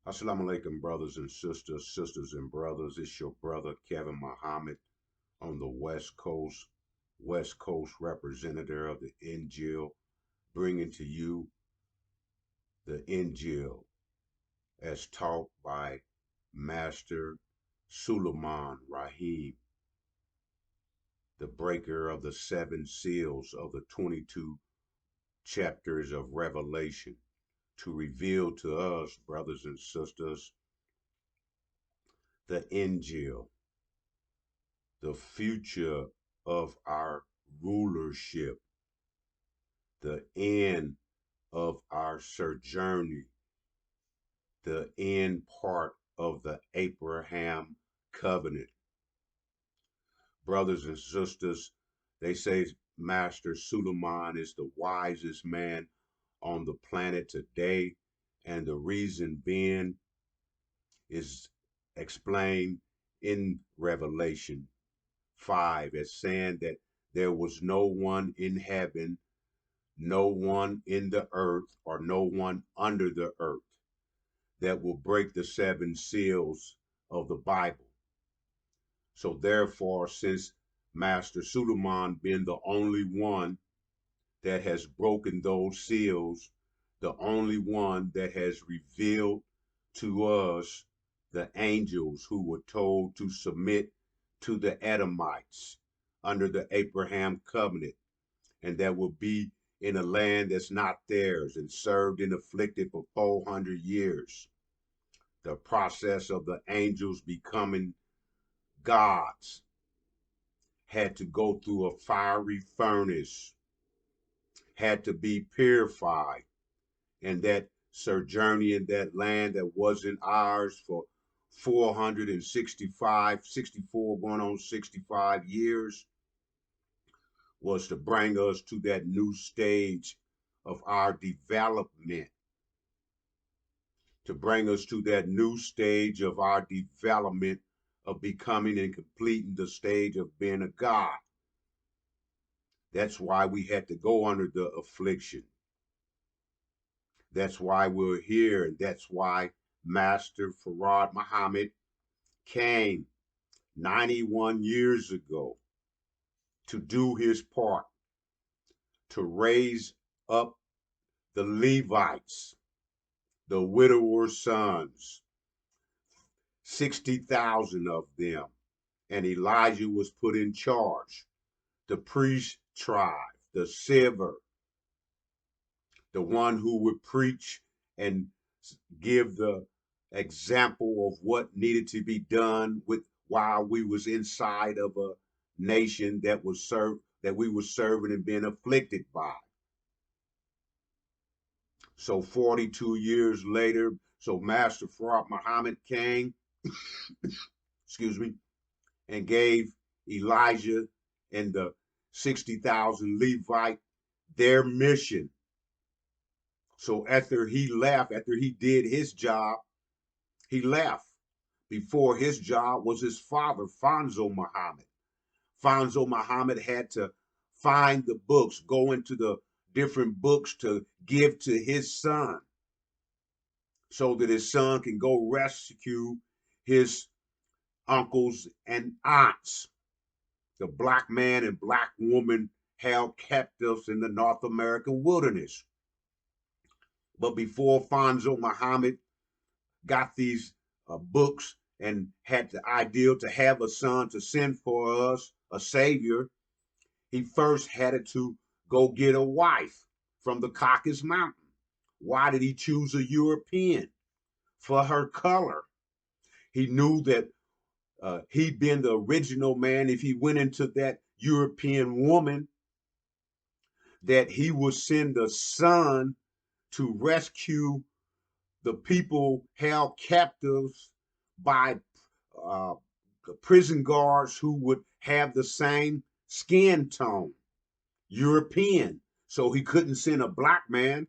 Assalamu alaikum, brothers and sisters, sisters and brothers. It's your brother Kevin Muhammad on the West Coast representative of the Injil, bringing to you the Injil as taught by Master Suleiman Rahim, the breaker of the seven seals of the 22 chapters of Revelation, to reveal to us, brothers and sisters, the Injil, the future of our rulership, the end of our sojourning, the end part of the Abraham covenant. Brothers and sisters, they say Master Suleiman is the wisest man on the planet today, and the reason being is explained in Revelation 5 as saying that there was no one in heaven, no one in the earth, or no one under the earth that will break the seven seals of the Bible. So therefore, since Master Suleiman being the only one that has broken those seals, the only one that has revealed to us the angels who were told to submit to the Edomites under the Abraham covenant, and that will be in a land that's not theirs and served and afflicted for 400 years. The process of the angels becoming gods had to go through a fiery furnace, had to be purified, and that sojourning in that land that wasn't ours for 465, 64, going on 65 years was to bring us to that new stage of our development, to bring us to that new stage of our development of becoming and completing the stage of being a God. That's why we had to go under the affliction. That's why we're here, and that's why Master Farad Muhammad came 91 years ago to do his part, to raise up the Levites, the widower's sons, 60,000 of them, and Elijah was put in charge. The priest tribe, the Sever, the one who would preach and give the example of what needed to be done with while we was inside of a nation that we were serving and being afflicted by. So 42 years later, so Master Farad Muhammad came, excuse me, and gave Elijah and the 60,000 Levite their mission. So after he left, after he did his job, he left. Before his job was his father, Fonzo Muhammad. Fonzo Muhammad had to find the books, go into the different books to give to his son so that his son can go rescue his uncles and aunts, the black man and black woman held captives in the North American wilderness. But before Fonzo Muhammad got these books and had the ideal to have a son to send for us, a savior, he first had to go get a wife from the Caucasus Mountain. Why did he choose a European? For her color. He knew that he'd been the original man. If he went into that European woman, that he would send a son to rescue the people held captives by uh, prison guards who would have the same skin tone, European. So he couldn't send a black man.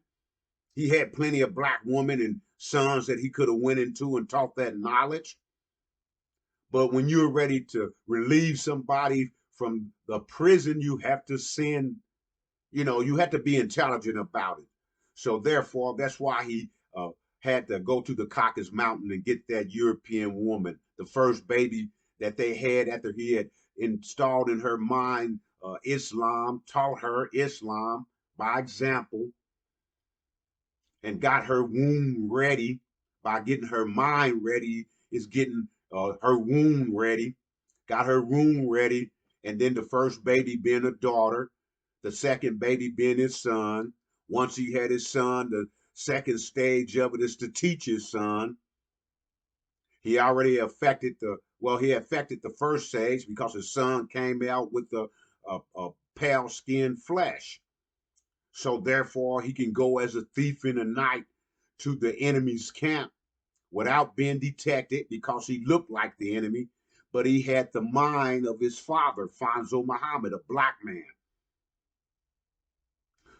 He had plenty of black women and sons that he could have went into and taught that knowledge. But when you're ready to relieve somebody from the prison, you have to send, you have to be intelligent about it. So therefore, that's why he had to go to the Caucasus Mountain and get that European woman, the first baby that they had after he had installed in her mind Islam, taught her Islam by example, and got her womb ready. By getting her mind ready is getting her womb ready. Got her womb ready, and then the first baby being a daughter, the second baby being his son. Once he had his son, the second stage of it is to teach his son. He already affected he affected the first stage because his son came out with a pale skinned flesh. So therefore, he can go as a thief in the night to the enemy's camp without being detected because he looked like the enemy, but he had the mind of his father, Fanzo Muhammad, a black man.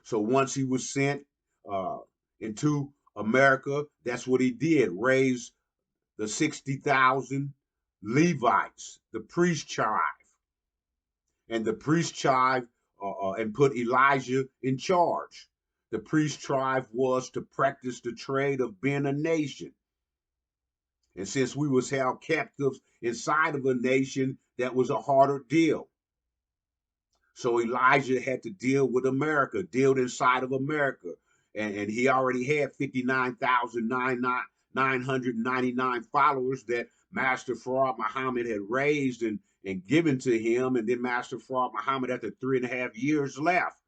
So once he was sent uh, into America, that's what he did, raise the 60,000 Levites, the priest tribe, and the priest tribe and put Elijah in charge. The priest tribe was to practice the trade of being a nation. And since we was held captives inside of a nation, that was a harder deal. So Elijah had to deal with America, deal inside of America. And he already had 59,999 followers that Master Farad Muhammad had raised and given to him. And then Master Farad Muhammad, after 3.5 years left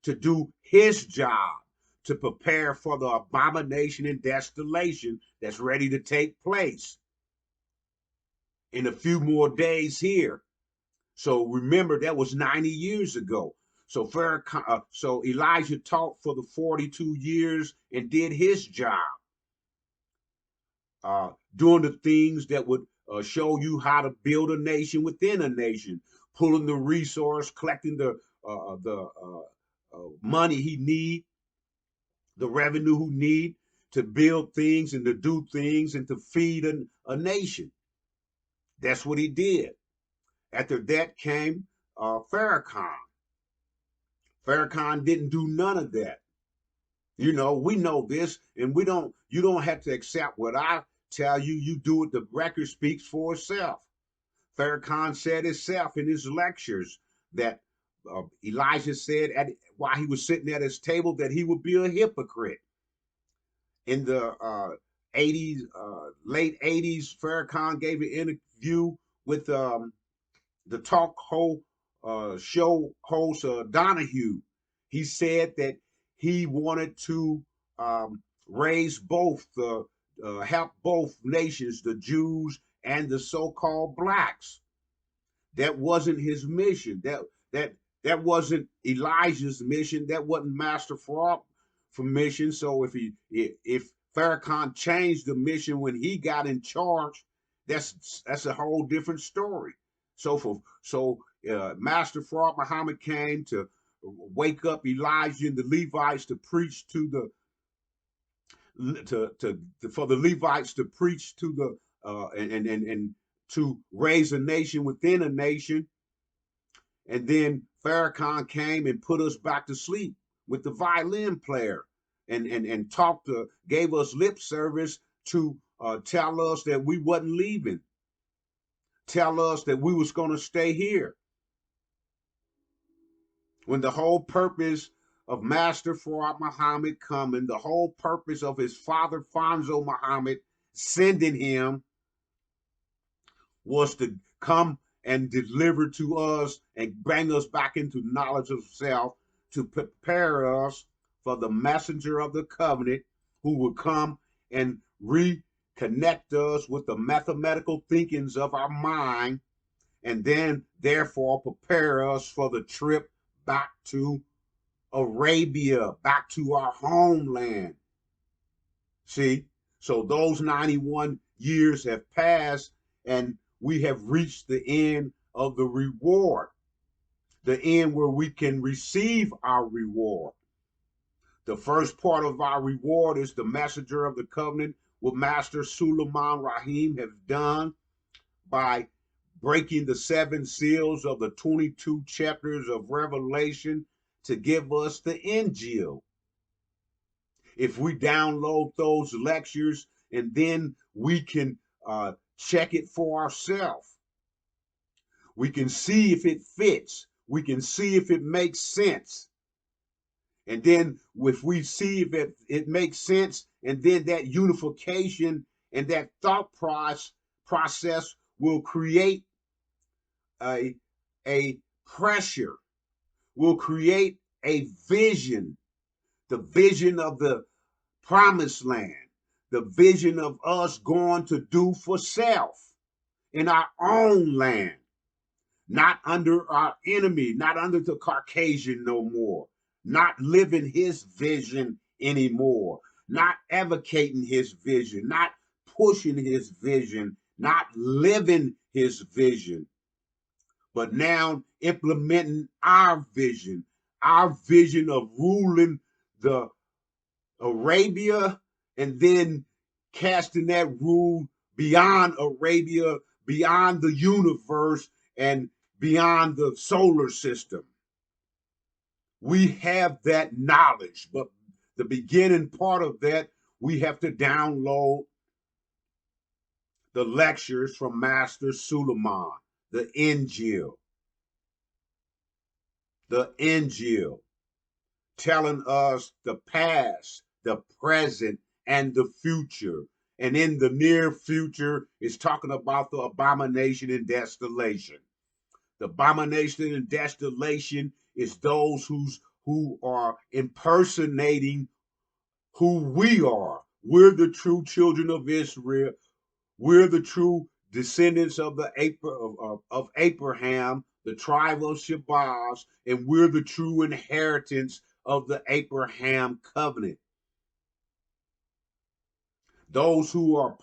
to do his job, to prepare for the abomination and desolation that's ready to take place in a few more days here. So remember, that was 90 years ago. So so Elijah taught for the 42 years and did his job, doing the things that would show you how to build a nation within a nation, pulling the resource, collecting the money he need, the revenue he need to build things and to do things and to feed a nation. That's what he did. After that came Farrakhan. Farrakhan didn't do none of that. You know, we know this, and you don't have to accept what I tell you. You do it, the record speaks for itself. Farrakhan said himself in his lectures that Elijah said while he was sitting at his table that he would be a hypocrite. In the 80s, late 80s, Farrakhan gave an interview with the show host Donahue. He said that he wanted to raise both the help both nations, the Jews and the so-called blacks. That wasn't his mission. That wasn't Elijah's mission. That wasn't Master Farad for mission. So if Farrakhan changed the mission when he got in charge, that's a whole different story. So Master Farad Muhammad came to wake up Elijah and the Levites to preach to the for the Levites to preach to the and to raise a nation within a nation. And then Farrakhan came and put us back to sleep with the violin player and gave us lip service to tell us that we wasn't leaving, tell us that we was going to stay here. When the whole purpose of Master Farad Muhammad coming, the whole purpose of his father Fanzo Muhammad sending him was to come and deliver to us and bring us back into knowledge of self, to prepare us for the messenger of the covenant who would come and reconnect us with the mathematical thinkings of our mind, and then therefore prepare us for the trip back to Arabia, back to our homeland. See, so those 91 years have passed, and we have reached the end of the reward, the end where we can receive our reward. The first part of our reward is the messenger of the covenant, what Master Suleiman Rahim has done by breaking the 7 seals of the 22 chapters of Revelation to give us the Injil. If we download those lectures and then we can check it for ourselves, we can see if it fits, we can see if it makes sense. And then if we see if it makes sense, and then that unification and that thought process will create a, a pressure, will create a vision, the vision of the promised land, the vision of us going to do for self in our own land, not under our enemy, not under the Caucasian no more, not living his vision anymore, not advocating his vision, not pushing his vision, not living his vision, but now implementing our vision of ruling the Arabia, and then casting that rule beyond Arabia, beyond the universe, and beyond the solar system. We have that knowledge, but the beginning part of that, we have to download the lectures from Master Suleiman, the Injil, the Injil, telling us the past, the present, and the future. And in the near future, it's talking about the abomination and desolation. The abomination and desolation is those who are impersonating who we are. We're the true children of Israel. We're the true descendants of of Abraham, the tribe of Shabazz, and we're the true inheritance of the Abraham covenant. Those who are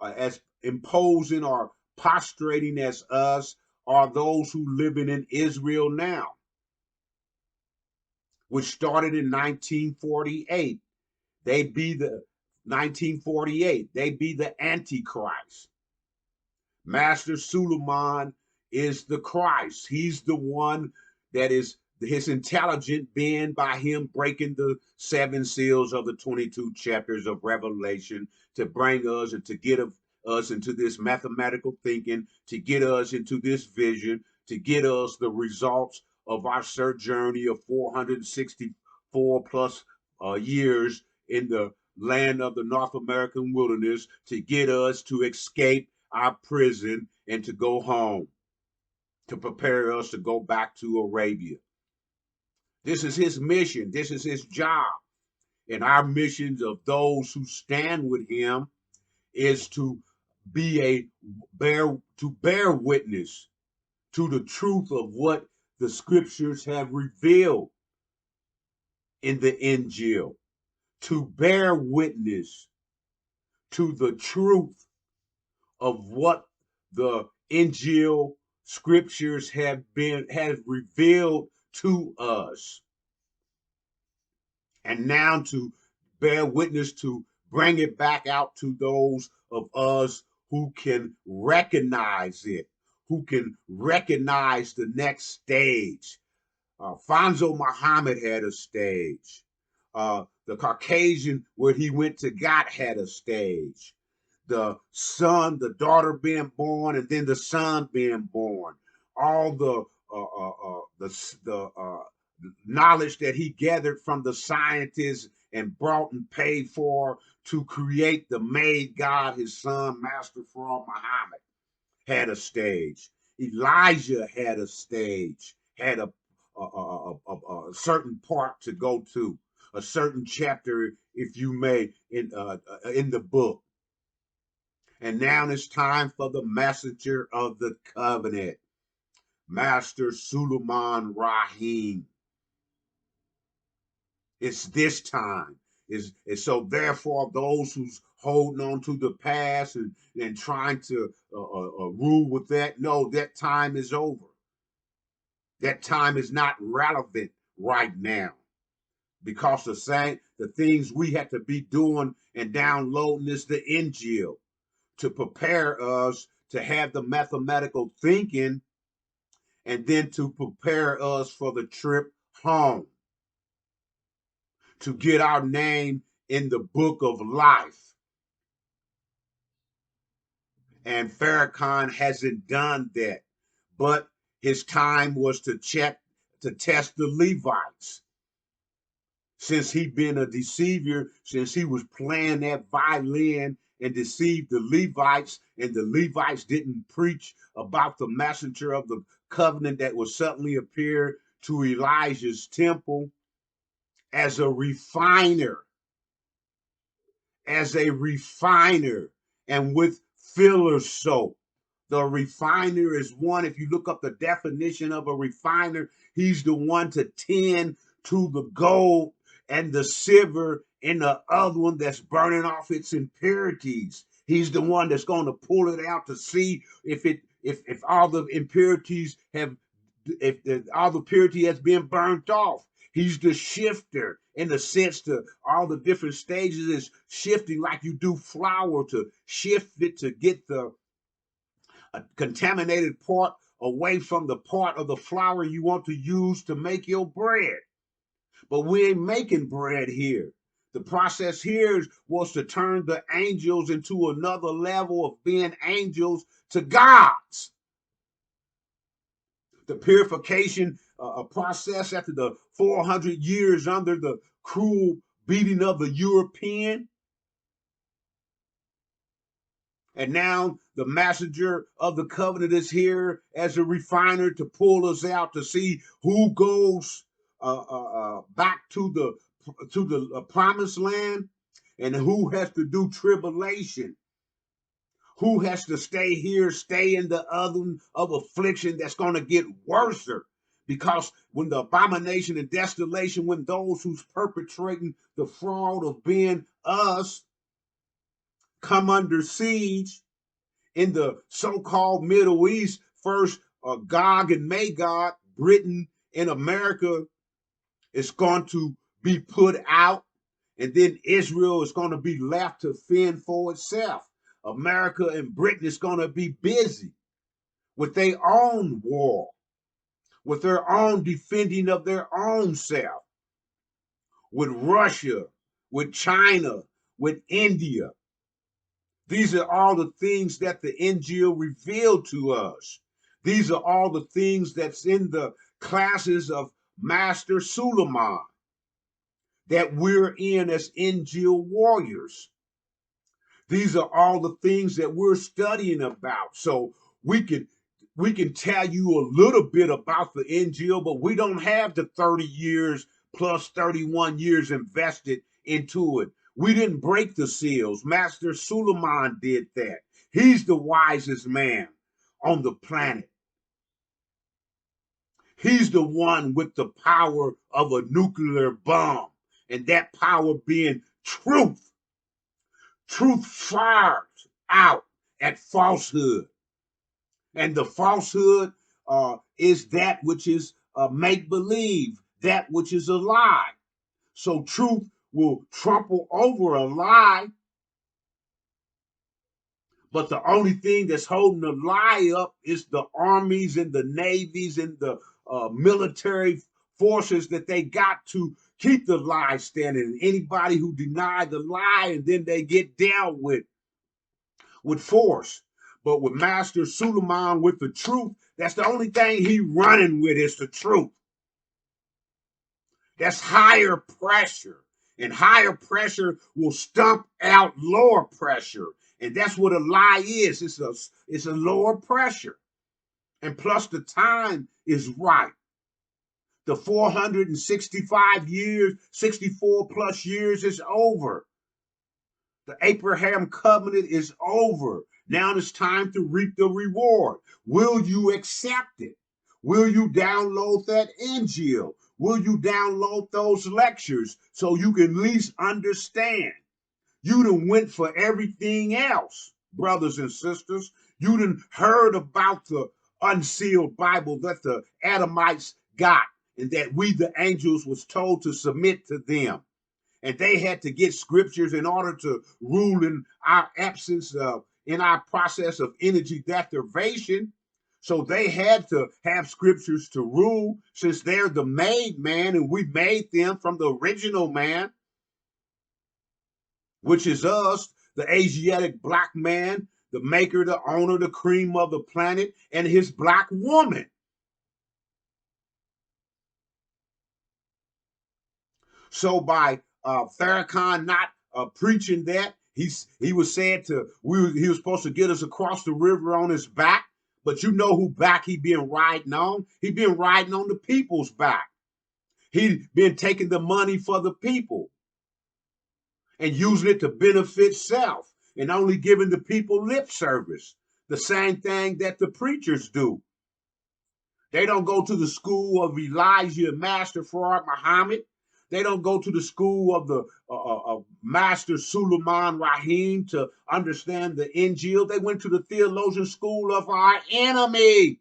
as imposing or prostrating as us are those who living in Israel now, which started in 1948. They be the 1948. They be the Antichrist. Master Suleiman is the Christ. He's the one that is his intelligent being by him breaking the 7 seals of the 22 chapters of Revelation to bring us and to get us into this mathematical thinking, to get us into this vision, to get us the results of our sojourn of 464 plus years in the land of the North American wilderness, to get us to escape our prison and to go home, to prepare us to go back to Arabia. This is his mission. This is his job. And our missions of those who stand with him is to bear witness to the truth of what the scriptures have revealed in the Injil, to bear witness to the truth of what the Injil scriptures have revealed to us, and now to bear witness, to bring it back out to those of us who can recognize it, who can recognize the next stage. Fonzo Muhammad had a stage. The Caucasian, where he went to God, had a stage. The son, the daughter being born, and then the son being born. All the knowledge that he gathered from the scientists and brought and paid for to create the made God, his son, Master Farad Muhammad, had a stage. Elijah had a stage, had a certain part to go to, a certain chapter, if you may, in the book. And now it's time for the messenger of the covenant, Master Suleiman Rahim. It's this time. So therefore, those who's holding on to the past and trying to rule with that, no, that time is over. That time is not relevant right now, because the things we have to be doing and downloading is the Injil to prepare us to have the mathematical thinking, and then to prepare us for the trip home, to get our name in the book of life. And Farrakhan hasn't done that. But his time was to test the Levites. Since he been a deceiver, since he was playing that violin and deceived the Levites, and the Levites didn't preach about the messenger of the covenant that would suddenly appear to Elijah's temple as a refiner, and with filler soap. The refiner is one, if you look up the definition of a refiner, he's the one to tend to the gold and the silver and the other one that's burning off its impurities. He's the one that's going to pull it out to see if all the impurities have, all the purity has been burnt off. He's the shifter in the sense to all the different stages is shifting like you do flour to shift it to get the contaminated part away from the part of the flour you want to use to make your bread. But we ain't making bread here. The process here was to turn the angels into another level of being angels to gods. The purification process after the 400 years under the cruel beating of the European. And now the messenger of the covenant is here as a refiner to pull us out to see who goes back to the promised land and who has to do tribulation. Who has to stay here, stay in the oven of affliction that's going to get worse? Because when the abomination and desolation, when those who's perpetrating the fraud of being us come under siege in the so-called Middle East, first Gog and Magog, Britain and America is going to be put out, and then Israel is going to be left to fend for itself. America and Britain is going to be busy with their own war, with their own defending of their own self, with Russia, with China, with India. These are all the things that the Injil revealed to us. These are all the things that's in the classes of Master Suleiman that we're in as Injil warriors. These are all the things that we're studying about. So we can tell you a little bit about the Injil, but we don't have the 30 years plus 31 years invested into it. We didn't break the seals. Master Suleiman did that. He's the wisest man on the planet. He's the one with the power of a nuclear bomb, and that power being truth. Truth fires out at falsehood. And the falsehood is that which is make-believe, that which is a lie. So truth will trample over a lie, but the only thing that's holding the lie up is the armies and the navies and the military forces that they got to keep the lie standing. And anybody who deny the lie, and then they get dealt with force. But with Master Suleiman, with the truth, that's the only thing he running with is the truth. That's higher pressure. And higher pressure will stomp out lower pressure. And that's what a lie is. It's a lower pressure. And plus the time is right. The 465 years, 64 plus years is over. The Abraham covenant is over. Now it's time to reap the reward. Will you accept it? Will you download that Injil? Will you download those lectures so you can at least understand? You done went for everything else, brothers and sisters. You done heard about the unsealed Bible that the Adamites got, and that we, the angels, was told to submit to them. And they had to get scriptures in order to rule in our absence, in our process of energy deprivation. So they had to have scriptures to rule since they're the made man and we made them from the original man, which is us, the Asiatic black man, the maker, the owner, the cream of the planet, and his black woman. So by Farrakhan not preaching that, he was said to he was supposed to get us across the river on his back. But you know who back he been riding on? He been riding on the people's back. He been taking the money for the people and using it to benefit self and only giving the people lip service. The same thing that the preachers do. They don't go to the school of Elijah and Master Farad Muhammad. They don't go to the school of the Master Suleiman Rahim to understand the Injil. They went to the theologian school of our enemy.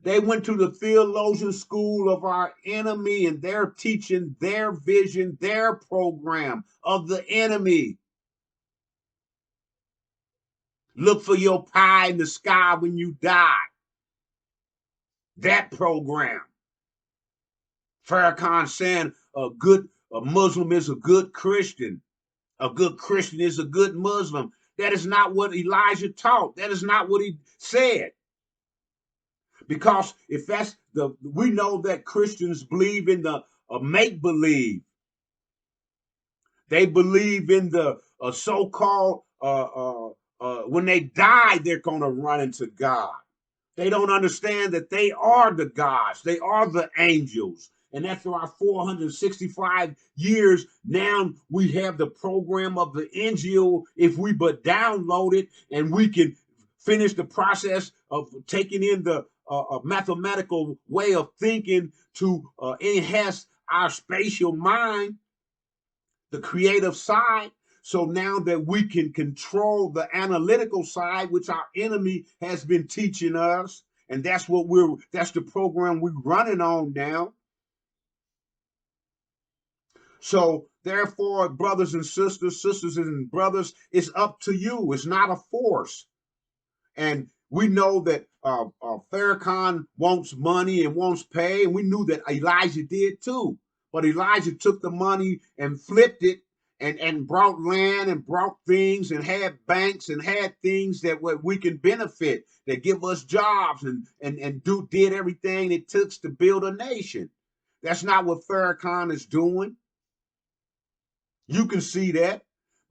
They went to the theologian school of our enemy, and they're teaching their vision, their program of the enemy. Look for your pie in the sky when you die. That program. Farrakhan saying a Muslim is a good Christian. A good Christian is a good Muslim. That is not what Elijah taught. That is not what he said. Because if that's we know that Christians believe in the make believe. They believe in the so-called when they die, they're going to run into God. They don't understand that they are the gods. They are the angels. And after our 465 years, now we have the program of the Injil. If we but download it and we can finish the process of taking in the mathematical way of thinking to enhance our spatial mind, the creative side, so now that we can control the analytical side, which our enemy has been teaching us, and that's the program we're running on now. So therefore, brothers and sisters, sisters and brothers, it's up to you. It's not a force. And we know that Farrakhan wants money and wants pay, and we knew that Elijah did too. But Elijah took the money and flipped it and brought land and brought things and had banks and had things that we can benefit, that give us jobs and did everything it took to build a nation. That's not what Farrakhan is doing. You can see that,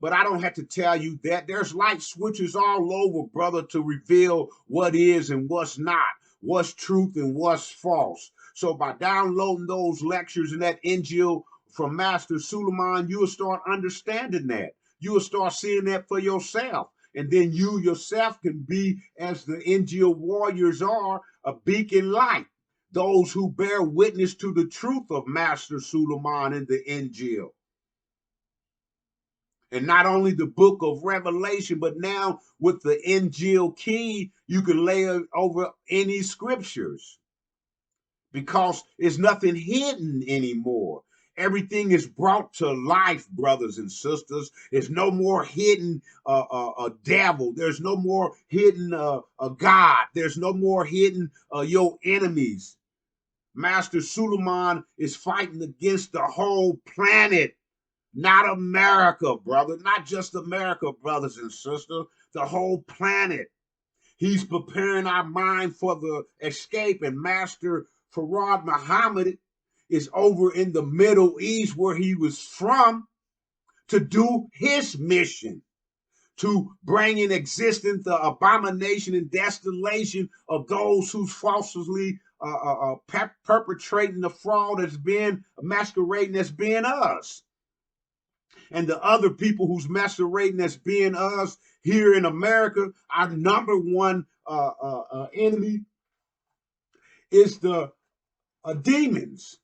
but I don't have to tell you that. There's light switches all over, brother, to reveal what is and what's not, what's truth and what's false. So by downloading those lectures and that Injil from Master Suleiman, you will start understanding that. You will start seeing that for yourself. And then you yourself can be, as the Injil warriors are, a beacon light. Those who bear witness to the truth of Master Suleiman in the Injil. And not only the book of Revelation, but now with the Injil key, you can lay it over any scriptures because there's nothing hidden anymore. Everything is brought to life, brothers and sisters. There's no more hidden a devil. There's no more hidden a God. There's no more hidden your enemies. Master Suleiman is fighting against the whole planet. Not America, brother. Not just America, brothers and sisters. The whole planet. He's preparing our mind for the escape. And Master Farad Muhammad is over in the Middle East where he was from to do his mission. To bring in existence the abomination and desolation of those who's falsely perpetrating the fraud as being masquerading as being us. And the other people who's masquerading as being us here in America, our number one enemy is the demons.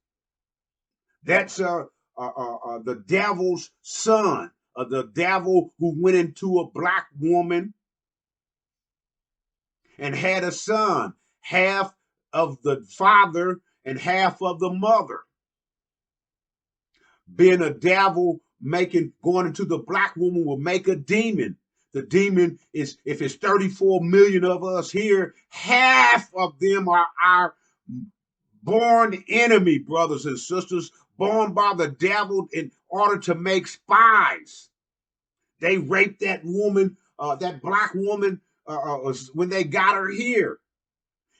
That's the devil's son, the devil who went into a black woman and had a son, half of the father and half of the mother. Being a devil, going into the black woman will make a demon. The demon is, if it's 34 million of us here, half of them are our born enemy, brothers and sisters, born by the devil in order to make spies. They raped that woman, that black woman, when they got her here.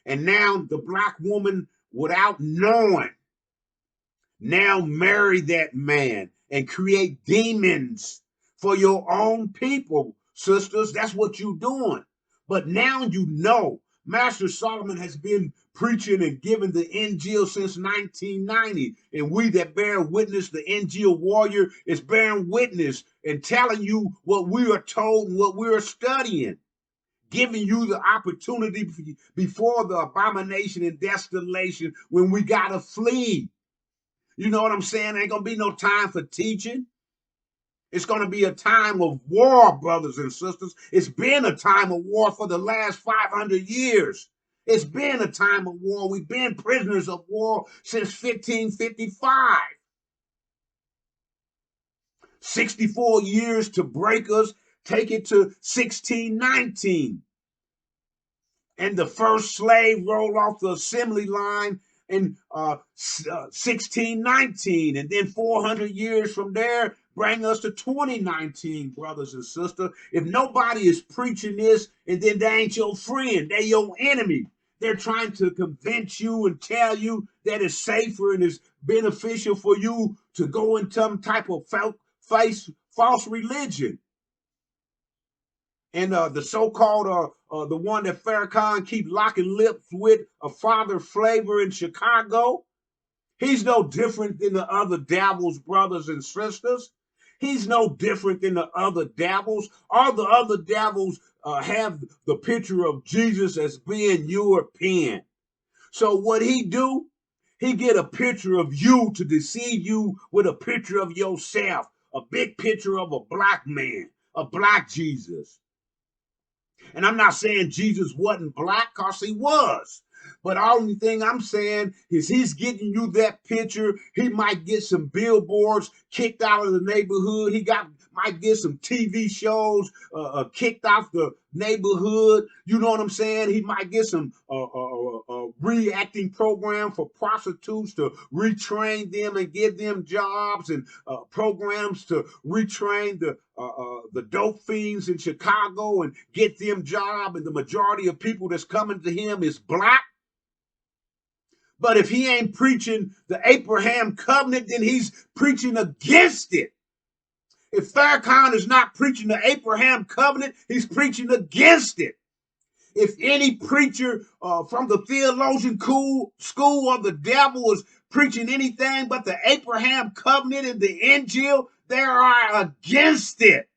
And now the black woman, without knowing, now marry that man and create demons for your own people, sisters. That's what you're doing. But now you know. Master Solomon has been preaching and giving the Injil since 1990. And we that bear witness, the Injil warrior, is bearing witness and telling you what we are told and what we are studying, giving you the opportunity before the abomination and desolation when we got to flee. You know what I'm saying? Ain't going to be no time for teaching. It's going to be a time of war, brothers and sisters. It's been a time of war for the last 500 years. It's been a time of war. We've been prisoners of war since 1555. 64 years to break us, take it to 1619. And the first slave rolled off the assembly line in 1619. And then 400 years from there, bring us to 2019, brothers and sisters. If nobody is preaching this, and then they ain't your friend, they're your enemy. They're trying to convince you and tell you that it's safer and it's beneficial for you to go into some type of false religion. And the so-called, the one that Farrakhan keep locking lips with, a Father Flavor in Chicago, he's no different than the other devils, brothers and sisters. He's no different than the other devils. All the other devils have the picture of Jesus as being European. So what he do? He get a picture of you to deceive you with a picture of yourself, a big picture of a black man, a black Jesus. And I'm not saying Jesus wasn't black, because he was. But the only thing I'm saying is he's getting you that picture. He might get some billboards kicked out of the neighborhood. Might get some TV shows kicked off the neighborhood. You know what I'm saying? He might get some reacting program for prostitutes to retrain them and give them jobs, and programs to retrain the dope fiends in Chicago and get them job. And the majority of people that's coming to him is black. But if he ain't preaching the Abraham covenant, then he's preaching against it. If Farrakhan is not preaching the Abraham covenant, he's preaching against it. If any preacher from the theologian school of the devil is preaching anything but the Abraham covenant and the Injil, they are against it.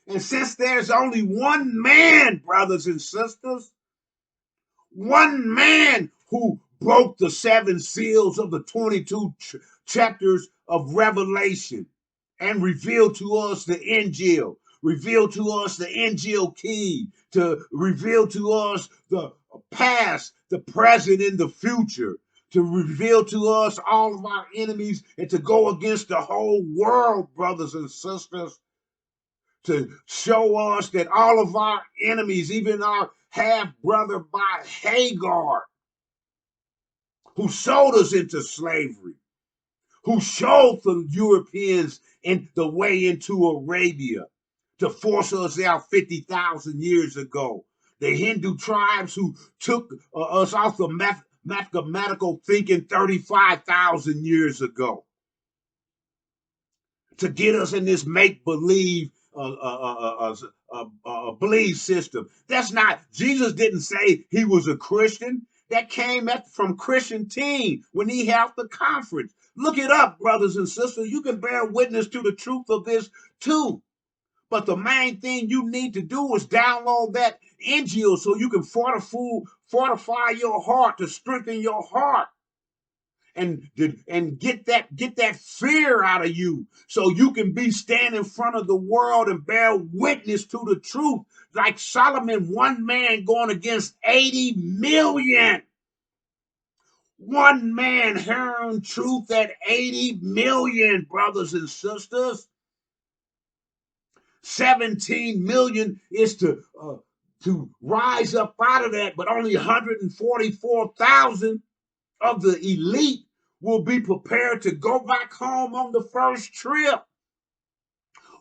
And since there's only one man, brothers and sisters, one man who broke the 7 seals of the 22 chapters of Revelation and revealed to us the Injil, revealed to us the Injil key, to reveal to us the past, the present, and the future, to reveal to us all of our enemies, and to go against the whole world, brothers and sisters, to show us that all of our enemies, even our half-brother by Hagar, who sold us into slavery, who showed the Europeans in the way into Arabia to force us out 50,000 years ago. The Hindu tribes who took us off the mathematical thinking 35,000 years ago to get us in this make-believe belief system. That's not, Jesus didn't say he was a Christian. That came from Christian Teen when he held the conference. Look it up, brothers and sisters. You can bear witness to the truth of this too. But the main thing you need to do is download that Injil so you can fortify your heart, to strengthen your heart, and get that fear out of you, so you can be standing in front of the world and bear witness to the truth, like Solomon, one man going against 80 million. One man hearing truth at 80 million, brothers and sisters. 17 million is to rise up out of that, but only 144,000 of the elite will be prepared to go back home on the first trip.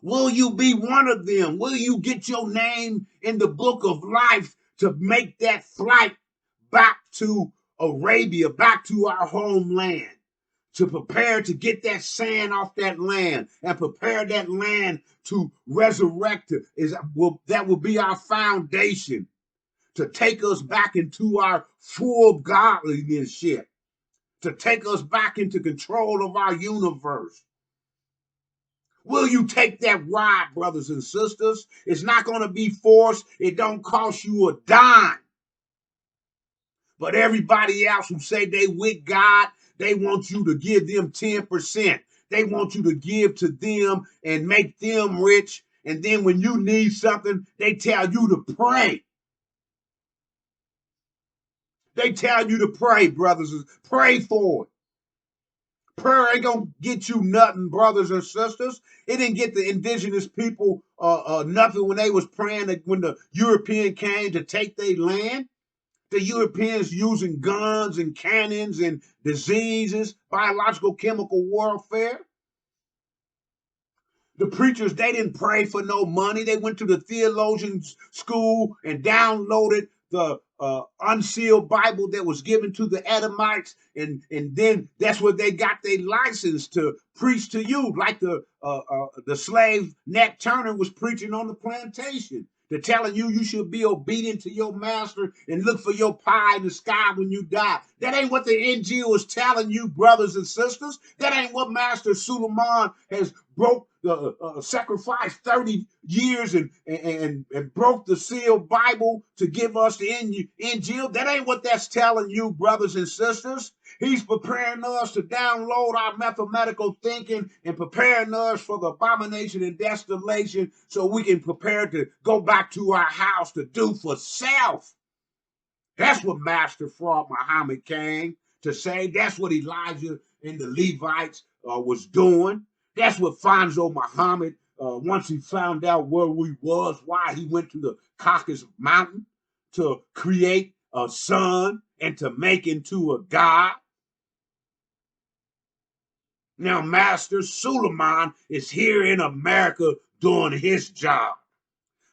Will you be one of them? Will you get your name in the book of life to make that flight back to Arabia, back to our homeland? To prepare to get that sand off that land and prepare that land to resurrect it that will be our foundation to take us back into our full godliness ship, to take us back into control of our universe. Will you take that ride, brothers and sisters? It's not going to be forced. It don't cost you a dime. But everybody else who say they with God, they want you to give them 10%. They want you to give to them and make them rich. And then when you need something, they tell you to pray. They tell you to pray, brothers. Pray for it. Prayer ain't gonna get you nothing, brothers and sisters. It didn't get the indigenous people nothing when they was praying when the European came to take their land. The Europeans using guns and cannons and diseases, biological chemical warfare. The preachers, they didn't pray for no money. They went to the theologian's school and downloaded the unsealed Bible that was given to the Edomites. And then that's where they got their license to preach to you, like the slave Nat Turner was preaching on the plantation. They're telling you should be obedient to your master and look for your pie in the sky when you die. That ain't what the Injil is telling you, brothers and sisters. That ain't what Master Suleiman has broke sacrificed 30 years and broke the sealed Bible to give us the Injil. That ain't what that's telling you, brothers and sisters. He's preparing us to download our mathematical thinking and preparing us for the abomination and desolation so we can prepare to go back to our house to do for self. That's what Master Fraud Muhammad came to say. That's what Elijah and the Levites was doing. That's what Fonzo Muhammad, once he found out where we was, why he went to the Caucasus Mountain to create a son and to make into a god. Now, Master Suleiman is here in America doing his job.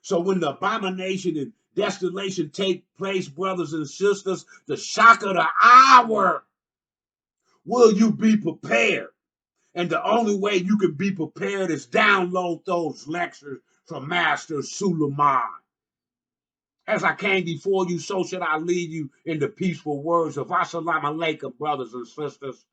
So when the abomination and desolation take place, brothers and sisters, the shock of the hour, will you be prepared? And the only way you can be prepared is download those lectures from Master Suleiman. As I came before you, so should I lead you in the peaceful words of Assalamu alaikum, brothers and sisters.